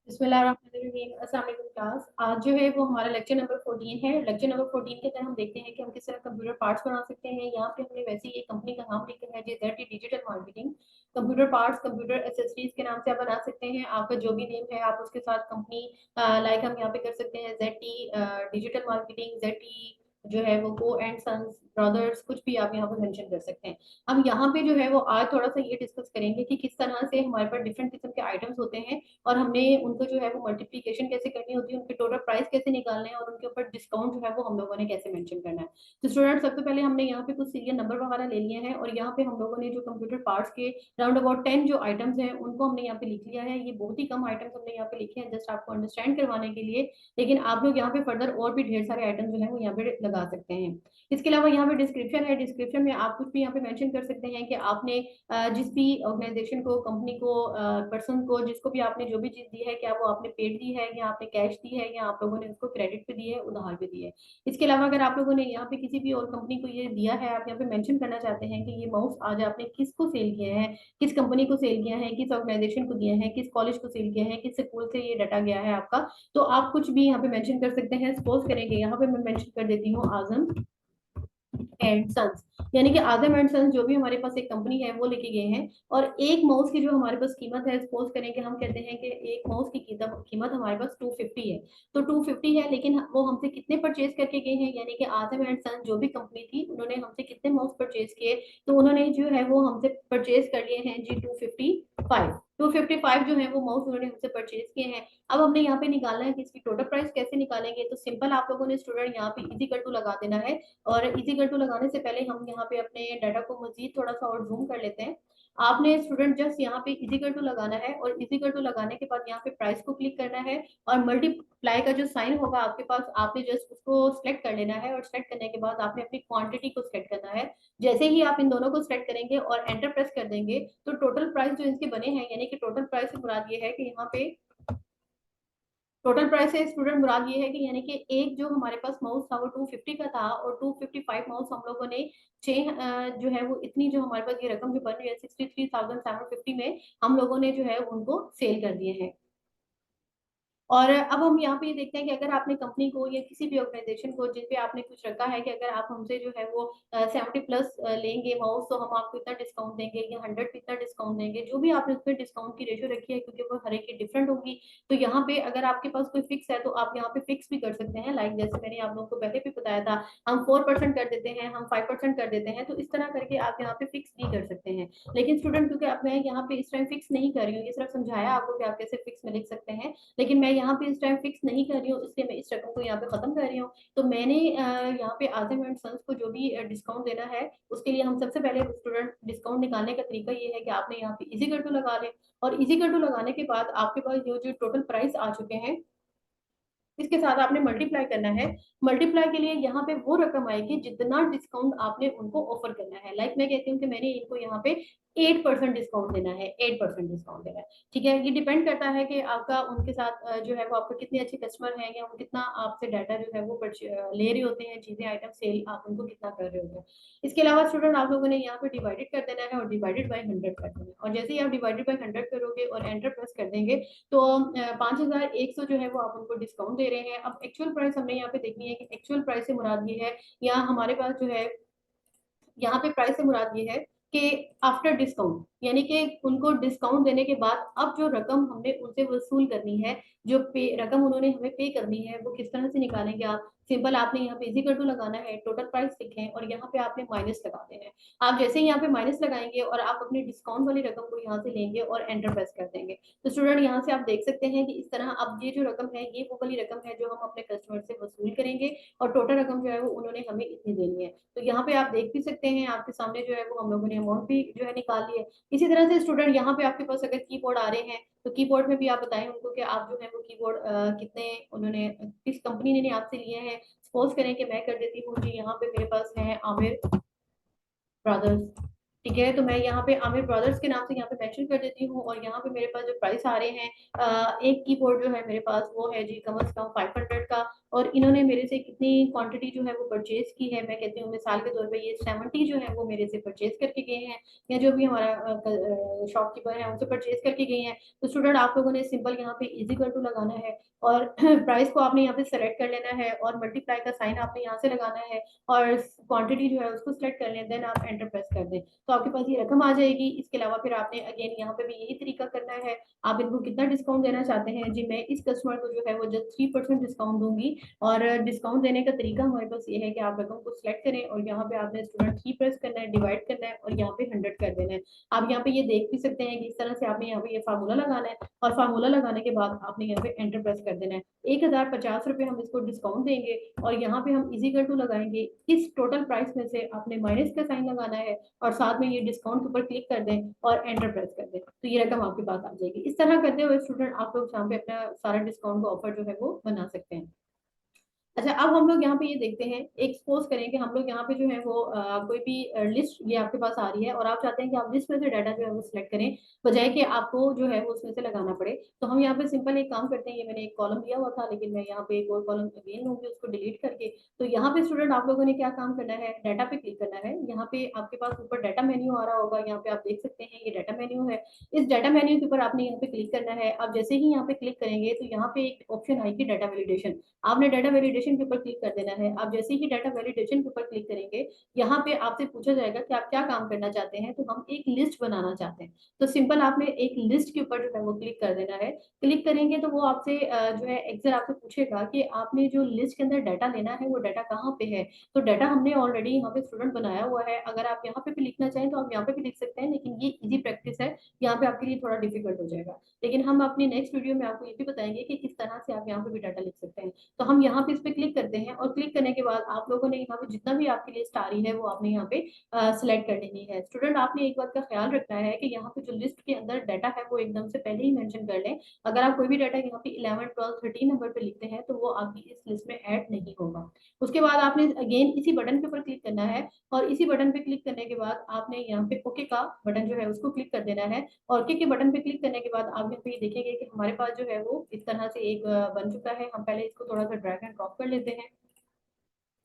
बिस्मिल्लाहिर्रहमानिर्रहीम। अस्सलाम वालेकुम क्लास। आज जो है वो हमारा लेक्चर नंबर 14 है। लेक्चर नंबर 14 के अंदर हम देखते हैं कि हम किस तरह कंप्यूटर पार्ट्स बना सकते हैं। यहाँ पे हमने वैसे ही एक कंपनी का नाम लिखा है Z digital marketing. Computer parts, computer accessories के नाम से आप बना सकते हैं। आपका जो भी नेम है आप उसके साथ कंपनी लाइक हम यहाँ पे कर सकते हैं जेड डिजिटल मार्केटिंग, जेड जो है वो को एंड सन्स ब्रदर्स, कुछ भी आप यहाँ पे मेंशन कर सकते हैं। हम यहाँ पे जो है वो आज थोड़ा सा ये डिस्कस करेंगे कि किस तरह से हमारे पास डिफरेंट किस्म के आइटम्स होते हैं और हमने उनको जो है वो मल्टीप्लिकेशन कैसे करनी होती है, उनके टोटल प्राइस कैसे निकालने हैं और उनके ऊपर डिस्काउंट जो है वो हम लोगों ने कैसे मेंशन करना है। तो स्टूडेंट, सबसे पहले हमने यहाँ पे कुछ सीरियल नंबर वगैरह ले लिए हैं और यहाँ पे हम लोगों ने जो कंप्यूटर पार्ट्स के राउंड अबाउट 10 जो आइटम्स हैं उनको हमने यहाँ पे लिख लिया है। ये बहुत ही कम आइटम्स हमने यहाँ पे लिखे हैं जस्ट आपको अंडरस्टैंड करवाने के लिए, लेकिन आप लोग यहाँ पे फर्दर और भी ढेर सारे आइटम जो है वो यहाँ पे लगा सकते हैं। इसके अलावा यहाँ पे डिस्क्रिप्शन है, डिस्क्रिप्शन में आप कुछ भी यहाँ पे मेंशन कर सकते हैं कि आपने जिस भी ऑर्गेनाइजेशन को, कंपनी को, पर्सन को, जिसको भी आपने जो भी चीज दी है, क्या वो आपने पेड दी है या आपने कैश दी है या आप लोगों ने उसको क्रेडिट पे दी है, उधार पे दी है। इसके अलावा अगर आप लोगों ने यहाँ पे किसी भी और कंपनी को ये दिया है, आप यहाँ पे मेंशन करना चाहते हैं कि ये माउस आज आपने किसको सेल किया है, किस कंपनी को सेल किया है, किस ऑर्गेनाइजेशन को दिया है, किस कॉलेज को सेल किया है, किस स्कूल से ये डाटा गया है आपका, तो आप कुछ भी यहाँ पे मेंशन कर सकते हैं। सपोज करेंगे यहाँ पे मैं मेंशन कर देती हूँ आजम एंड सन्स, यानी कि आदम एंड सन्स जो भी हमारे पास एक कंपनी है वो लेके गए हैं। और एक माउस की जो हमारे पास कीमत है, सपोज करें कि हम कहते हैं कि एक माउस की कीमत हमारे पास 250 है। तो 250 है, लेकिन वो हमसे कितने परचेज करके गए हैं, यानी कि आदम एंड सन्स जो भी कंपनी थी उन्होंने हमसे कितने माउस परचेज किए, तो उन्होंने जो है वो हमसे परचेज कर लिए हैं जी 255 जो है वो माउस उन्होंने हमसे परचेज किए हैं। अब हमने यहाँ पे निकालना है कि इसकी टोटल प्राइस कैसे निकालेंगे। तो सिंपल आप लोगों ने स्टूडेंट यहाँ पे इजी टू लगा देना है। और इजी टू लगाने से पहले हम यहाँ पे अपने डाटा को मजीद थोड़ा सा और जूम कर लेते हैं। आपने स्टूडेंट जस्ट यहाँ पे इजी टू लगाना है और इजी टू लगाने के बाद यहाँ पे प्राइस को क्लिक करना है और मल्टीप्लाई का जो साइन होगा आपके पास, आपने जस्ट उसको सिलेक्ट कर लेना है और सिलेक्ट करने के बाद आपने अपनी क्वांटिटी को सिलेक्ट करना है। जैसे ही आप इन दोनों को सिलेक्ट करेंगे और एंटर प्रेस कर देंगे तो टोटल प्राइस जो इनके बने हैं, यानी कि टोटल प्राइस से मुराद ये है कि यहाँ पे टोटल प्राइस है स्टूडेंट, मुराद ये है कि यानी कि एक जो हमारे पास माउस था वो 250 का था और 255 माउस हम लोगों ने छह जो है वो इतनी जो हमारे पास ये रकम जो बन रही है 63,750 में हम लोगों ने जो है उनको सेल कर दिए हैं। और अब हम यहाँ पे ये देखते हैं कि अगर आपने कंपनी को या किसी भी ऑर्गेनाइजेशन को जिस पे आपने कुछ रखा है कि अगर आप हमसे जो है वो 70+ लेंगे माउस तो हम आपको इतना डिस्काउंट देंगे या 100 पे इतना डिस्काउंट देंगे, जो भी आपने उसमें डिस्काउंट की रेशियो रखी है क्योंकि वो हर एक की डिफरेंट होगी। तो यहाँ पे अगर आपके पास कोई फिक्स है तो आप यहाँ पे फिक्स भी कर सकते हैं, लाइक जैसे मैंने आप लोगों को पहले भी बताया था, हम 4% कर देते हैं, हम 5% कर देते हैं, तो इस तरह करके आप यहाँ पे फिक्स भी कर सकते हैं। लेकिन स्टूडेंट, क्योंकि अब मैं यहाँ पे इस टाइम फिक्स नहीं कर रही हूँ, ये सिर्फ समझाया आपको कि आप कैसे फिक्स में लिख सकते हैं, लेकिन मैं यहाँ पे इस टाइम फिक्स नहीं कर रही हूँ, इसलिए मैं इस रकम को यहाँ पे खत्म कर रही हूँ। तो मैंने यहाँ पे आजम एंड सन्स को जो भी डिस्काउंट देना है उसके लिए हम सबसे पहले स्टूडेंट डिस्काउंट निकालने का तरीका ये है कि आपने यहाँ पे इजी टू लगा लें और इजी टू लगाने के बाद आपके पास जो जो टोटल प्राइस आ चुके हैं इसके साथ आपने मल्टीप्लाई करना है। मल्टीप्लाई के लिए यहाँ पे वो रकम आएगी जितना डिस्काउंट आपने उनको ऑफर करना है। लाइक मैं कहती हूँ कि मैंने इनको यहाँ पे 8% डिस्काउंट देना है, 8% डिस्काउंट देना है। ठीक है, ये डिपेंड करता है कि आपका उनके साथ जो है वो आपके कितने अच्छे कस्टमर हैं या वो कितना आपसे डाटा जो है वो ले रहे होते हैं, चीजें आइटम सेल आप उनको कितना कर रहे होते हैं। इसके अलावा स्टूडेंट आप लोगों ने यहाँ पे डिवाइडेड कर देना है और डिवाइडेड बाई 100 कर देना है और जैसे ही आप डिवाइडेड बाई 100 करोगे और एंटर प्रेस कर देंगे तो 5,100 जो है वो आप उनको डिस्काउंट दे रहे हैं। अब एक्चुअल प्राइस हमने यहाँ पे देखनी है कि एक्चुअल प्राइस से मुराद ये है, या हमारे पास जो है यहाँ पे प्राइस से मुराद ये है कि आफ्टर डिस्काउंट, यानी कि उनको डिस्काउंट देने के बाद अब जो रकम हमने उनसे वसूल करनी है, जो पे रकम उन्होंने हमें पे करनी है, वो किस तरह से निकालेंगे आप। सिंपल आपने यहाँ पे इजी टू लगाना है, टोटल प्राइस लिखें और यहाँ पे आपने माइनस लगाते हैं। आप जैसे ही यहाँ पे माइनस लगाएंगे और आप अपनी डिस्काउंट वाली रकम को यहाँ से लेंगे और एंटर प्रेस कर देंगे तो स्टूडेंट यहाँ से आप देख सकते हैं कि इस तरह अब ये जो रकम है ये वो वाली रकम है जो हम अपने कस्टमर से वसूल करेंगे और टोटल रकम जो है वो उन्होंने हमें इतनी देनी है। तो यहाँ पे आप देख भी सकते हैं, आपके सामने जो है वो हम लोगों ने अमाउंट भी जो है निकाल ली है। इसी तरह से स्टूडेंट यहाँ पे आपके पास अगर कीबोर्ड आ रहे हैं तो कीबोर्ड में भी आप बताएं उनको कि आप जो है वो कीबोर्ड कितने उन्होंने किस कंपनी ने आपसे लिए हैं। सपोज करें कि मैं कर देती हूँ जी, यहाँ पे मेरे पास है आमिर ब्रदर्स। ठीक है, तो मैं यहाँ पे आमिर ब्रदर्स के नाम से यहाँ पे मेंशन कर देती हूँ और यहाँ पे मेरे पास जो प्राइस आ रहे हैं एक कीबोर्ड जो है मेरे पास वो है जी कम से कम 500 का और इन्होंने मेरे से कितनी क्वांटिटी जो है वो परचेज की है, मैं कहती हूँ मिसाल के तौर पे ये 70 जो है वो मेरे से परचेज करके गए हैं, या जो भी हमारा शॉपकीपर है उनसे परचेज करके गए हैं। तो स्टूडेंट आप लोगों ने सिंपल यहाँ पे इज इक्वल टू लगाना है, और प्राइस को आपने यहाँ पे सेलेक्ट कर लेना है, और मल्टीप्लाई का साइन आपने यहाँ से लगाना है, और क्वांटिटी जो है उसको सिलेक्ट कर लें, देन आप एंटर प्रेस कर दें, तो आपके पास ये रकम आ जाएगी। इसके अलावा फिर आपने अगेन यहाँ पे भी यही तरीका करना है। आप इनको कितना डिस्काउंट देना चाहते हैं जी, मैं इस कस्टमर को जो है वो जस्ट 3% डिस्काउंट दूंगी, और डिस्काउंट देने का तरीका हमारे पास ये है कि आप रकम को सिलेक्ट करें, और यहाँ पे आपने स्टूडेंट थ्री प्रेस करना है, डिवाइड करना है, और यहाँ पे 100 कर देना है। आप यहाँ पे ये देख भी सकते हैं कि इस तरह से आपने यहाँ पे ये फार्मूला लगाना है, और फार्मूला लगाने के बाद आपने यहाँ पे एंटर प्रेस कर देना है। 1050 रुपये हम इसको डिस्काउंट देंगे, और यहाँ पे हम इजी कर टू लगाएंगे, इस टोटल प्राइस में से आपने माइनस का साइन लगाना है, और साथ में ये डिस्काउंट के ऊपर क्लिक कर दें और एंटर प्रेस कर दें, तो ये रकम आपके पास आ जाएगी। इस तरह करते हुए स्टूडेंट आप लोग यहाँ पे अपना सारा डिस्काउंट का ऑफर जो है वो बना सकते हैं। अच्छा, अब हम लोग यहाँ पे ये देखते हैं, एक सपोज करें कि हम लोग यहाँ पे जो है वो कोई भी लिस्ट ये आपके पास आ रही है, और आप चाहते हैं कि आप लिस्ट में से डाटा जो है वो सिलेक्ट करें, बजाय कि आपको जो है वो उसमें से लगाना पड़े। तो हम यहाँ पे सिंपल एक काम करते हैं, ये मैंने एक कॉलम दिया हुआ था, लेकिन मैं यहाँ पे एक और कॉलम अगेन लूंगी उसको डिलीट करके। तो यहाँ पे स्टूडेंट आप लोगों ने क्या काम करना है, डाटा पे क्लिक करना है। यहाँ पे आपके पास ऊपर डाटा मेन्यू आ रहा होगा, यहाँ पे आप देख सकते हैं ये डाटा मेन्यू है। इस डाटा मेन्यू के ऊपर आपने यहाँ पे क्लिक करना है। आप जैसे ही यहाँ पे क्लिक करेंगे तो यहाँ पे एक ऑप्शन आएगी डाटा वैलिडेशन, आपने डाटा वैलिडेशन के ऊपर क्लिक कर देना है। आप जैसे ही डाटा वैलिडेशन के ऊपर क्लिक करेंगे, यहाँ पे आपसे पूछा जाएगा कि आप क्या काम करना चाहते हैं, तो हम एक लिस्ट बनाना चाहते हैं। तो सिंपल आपने एक लिस्ट के ऊपर जो है वो क्लिक कर देना है। क्लिक करेंगे तो वो आपसे जो है एक्सेल आपसे पूछेगा कि आपने जो लिस्ट के अंदर डाटा लेना है वो डाटा कहाँ पे है। तो डाटा हमने ऑलरेडी यहाँ पे स्टूडेंट बनाया हुआ है, अगर आप यहाँ पे भी लिखना चाहें तो आप यहाँ पे भी लिख सकते हैं, लेकिन ये इजी प्रैक्टिस है, यहाँ पे आपके लिए थोड़ा डिफिकल्ट हो जाएगा। लेकिन हम अपनी नेक्स्ट वीडियो में आपको ये भी बताएंगे कि किस तरह से आप यहाँ पे भी डाटा लिख सकते हैं। तो हम यहाँ पे इस पे क्लिक करते हैं, और क्लिक करने के बाद आप लोगों ने यहाँ पे जितना भी आपकी लिस्ट आ रही है वो आपने यहाँ पे सिलेक्ट कर लेनी है। स्टूडेंट आपने एक बात का ख्याल रखना है कि यहाँ पे जो लिस्ट के अंदर डाटा है वो एकदम से पहले ही मेंशन कर लें। अगर आप कोई भी डाटा यहाँ पे 11 12 13 नंबर पे लिखते हैं तो वो आपकी इस लिस्ट में ऐड नहीं होगा। उसके बाद आपने अगेन इसी बटन के ऊपर क्लिक करना है, और इसी बटन पे क्लिक करने के बाद आपने यहाँ पे ओके का बटन जो है उसको क्लिक कर देना है। और ओके के बटन पे क्लिक करने के बाद आप यहाँ पे देखेंगे कि हमारे पास जो है वो इस तरह से एक बन चुका है। हम पहले इसको थोड़ा सा ड्रैग एंड ड्रॉप कर लेते हैं।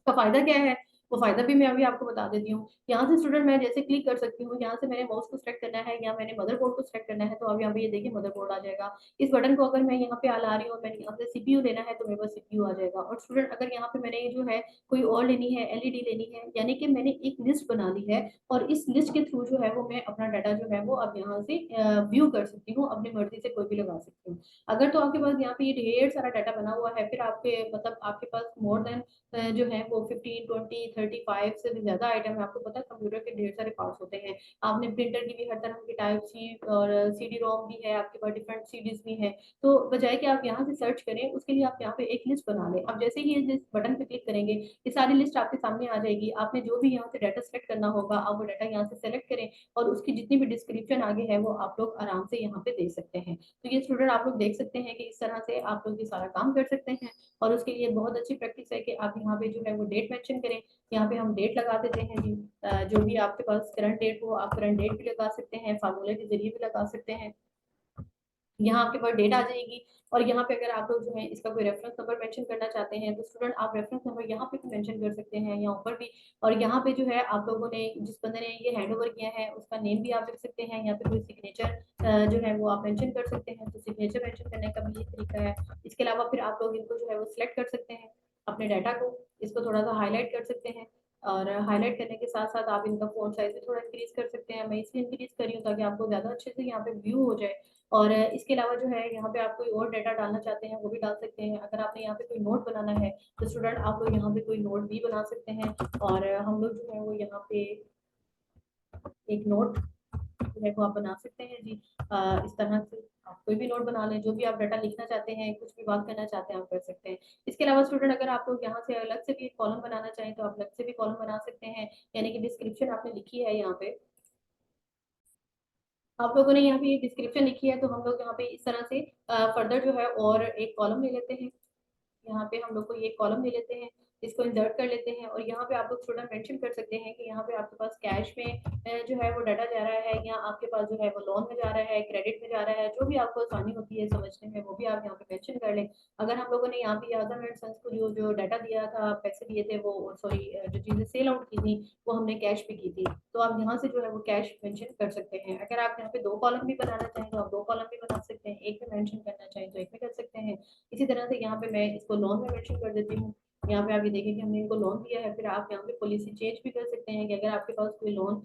का फायदा क्या है, वो फायदा भी मैं अभी आपको बता देती हूँ। यहाँ से स्टूडेंट मैं जैसे क्लिक कर सकती हूँ, यहाँ से मैंने माउस को सिलेक्ट करना है या मैंने मदरबोर्ड को सिलेक्ट करना है, तो अब यहाँ पे ये देखिए मदरबोर्ड आ जाएगा। इस बटन को अगर मैं यहाँ पे ला रही हूँ और मैंने यहाँ से सीपीयू लेना है तो मेरे पास सीपीयू आ जाएगा। और स्टूडेंट अगर यहाँ पे मैंने जो है कोई और लेनी है, एलईडी लेनी है, यानी कि मैंने एक लिस्ट बना ली है, और इस लिस्ट के थ्रू जो है वो मैं अपना डाटा जो है वो अब यहाँ से व्यू कर सकती हूँ, अपनी मर्जी से कोई भी लगा सकती हूँ। अगर तो आपके पास यहाँ पे ये ढेर सारा डाटा बना हुआ है, फिर आपके मतलब आपके पास मोर देन जो है वो 15 20 35 से भी ज्यादा आइटम है। आपको पता है कंप्यूटर के ढेर सारे पार्ट्स होते हैं, आपने प्रिंटर की भी हर तरह की टाइप सी और सीडी रोम भी है आपके पास, डिफरेंट सीडीज भी है। तो बजाय कि आप यहाँ से सर्च करें, उसके लिए आप यहाँ पे एक लिस्ट बना लें। अब जैसे ही इस बटन पे क्लिक करेंगे ये सारी लिस्ट आपके सामने आ जाएगी। आपने जो भी यहाँ से डाटा सेलेक्ट करना होगा आप वो डाटा यहाँ से सेलेक्ट करें, और उसकी जितनी भी डिस्क्रिप्शन आगे है वो आप लोग आराम से यहाँ पे दे सकते हैं। तो ये स्टूडेंट आप लोग देख सकते हैं कि इस तरह से आप लोग ये सारा काम कर सकते हैं। और उसके लिए बहुत अच्छी प्रैक्टिस है कि आप यहाँ पे जो है वो डेट मेंशन करें। यहाँ पे हम डेट लगा देते हैं जी, जो भी आपके पास करंट डेट हो आप करंट डेट भी लगा सकते हैं, फार्मूले के जरिए भी लगा सकते हैं। यहाँ आपके पास डेट आ जाएगी, और यहाँ पे अगर आप लोग जो है इसका कोई रेफरेंस नंबर मेंशन करना चाहते हैं तो स्टूडेंट आप रेफरेंस नंबर यहाँ पे भी मेंशन कर सकते हैं, यहाँ ऊपर भी। और यहाँ पे जो है आप लोगों ने जिस बंदे ने ये हैंड ओवर किया है उसका नेम भी आप लिख सकते हैं, यहाँ पे कोई सिग्नेचर जो है वो आप मेंशन कर सकते हैं, तो सिग्नेचर मेंशन करने का भी ये तरीका है। इसके अलावा फिर आप लोग इनको जो है वो सिलेक्ट कर सकते हैं अपने डाटा को, इसको थोड़ा सा हाईलाइट कर सकते हैं, और हाईलाइट करने के साथ साथ आप इनका फोन साइज भी थोड़ा इंक्रीज कर सकते हैं। मैं इसलिए इंक्रीज कर रही हूँ ताकि आपको ज्यादा अच्छे से यहाँ पे व्यू हो जाए। और इसके अलावा जो है यहाँ पे आप कोई और डाटा डालना चाहते हैं वो भी डाल सकते हैं। अगर आपने यहाँ पे कोई नोट बनाना है तो स्टूडेंट आप लोग यहाँ पे कोई नोट भी बना सकते हैं। और हम लोग जो है वो यहाँ पे एक नोट जो है वो आप बना सकते हैं जी। इस तरह से आप कोई भी नोट बना लें, जो भी आप डाटा लिखना चाहते हैं, कुछ भी बात करना चाहते हैं आप कर सकते हैं। इसके अलावा स्टूडेंट अगर आप लोग यहाँ से अलग से भी एक कॉलम बनाना चाहें तो आप अलग से भी कॉलम बना सकते हैं, यानी कि डिस्क्रिप्शन आपने लिखी है यहाँ पे, आप लोगों ने यहाँ पे डिस्क्रिप्शन लिखी है, तो हम लोग यहाँ पे इस तरह से फर्दर जो है और एक कॉलम ले लेते हैं। यहाँ पे हम लोग को ये कॉलम ले लेते हैं, इसको इंसर्ट कर लेते हैं और यहाँ पे आप लोग थोड़ा मेंशन कर सकते हैं कि यहाँ पे आपके पास कैश में जो है वो डाटा जा रहा है या आपके पास जो है वो लोन में जा रहा है, क्रेडिट में जा रहा है, जो भी आपको आसानी होती है समझने में वो भी आप यहाँ पे मेंशन कर लें। अगर हम लोगों ने यहाँ पे अदर एंड सन्स को जो जो डाटा दिया था, पैसे दिए थे, वो सॉरी जो चीज़ें सेल आउट की थी वो हमने कैश पे की थी, तो आप यहाँ से जो है वो कैश मेंशन कर सकते हैं। अगर आप यहाँ पे 2 कॉलम भी बनाना चाहें तो आप 2 कॉलम भी बना सकते हैं, एक में मेंशन करना चाहें तो एक में कर सकते हैं। इसी तरह से यहाँ पे मैं इसको लोन में मेंशन कर देती हूँ। यहाँ पे आप ये देखें कि हमने इनको लोन दिया है, फिर आप यहाँ पे पॉलिसी चेंज भी कर सकते हैं कि अगर आपके पास कोई लोन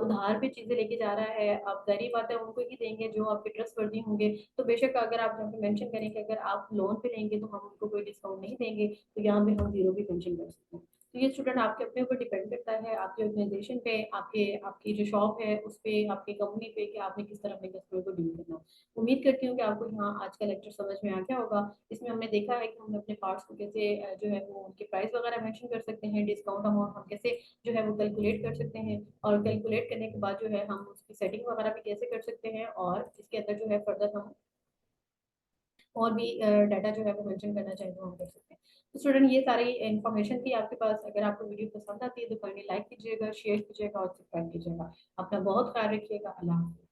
उधार पे चीजें लेके जा रहा है, आप जाहिर बात है उनको ही देंगे जो आपके ट्रस्टवर्दी होंगे। तो बेशक अगर आप यहाँ पे मेंशन करें कि अगर आप लोन पे लेंगे तो हम उनको कोई डिस्काउंट नहीं देंगे, तो यहाँ पे हम जीरो भी मेंशन कर सकते हैं। तो ये स्टूडेंट आपके अपने ऊपर डिपेंड करता है, आपके ऑर्गेनाइजेशन पे, आपके आपकी जो शॉप है उस पे, आपकी कंपनी पे, कि आपने किस तरह अपने कस्टमर को डील करना है। उम्मीद करती हूँ कि आपको यहाँ आज का लेक्चर समझ में आ गया होगा। इसमें हमने देखा है कि हम अपने पार्ट्स को कैसे जो है वो उनके प्राइस वगैरह मेंशन कर सकते हैं, डिस्काउंट अमाउंट हम कैसे जो है वो कैलकुलेट कर सकते हैं, और कैलकुलेट करने के बाद जो है हम उसकी सेटिंग वगैरह भी कैसे कर सकते हैं, और इसके अंदर जो है फर्दर हम और भी डाटा जो है वो मेंशन करना चाहिए तो हम कर सकते हैं। तो स्टूडेंट ये सारी इन्फॉर्मेशन थी आपके पास। अगर आपको वीडियो पसंद आती है तो काइंडली लाइक कीजिएगा, शेयर कीजिएगा और सब्सक्राइब कीजिएगा। अपना बहुत ख्याल रखिएगा। अल्लाह हाफ़िज़।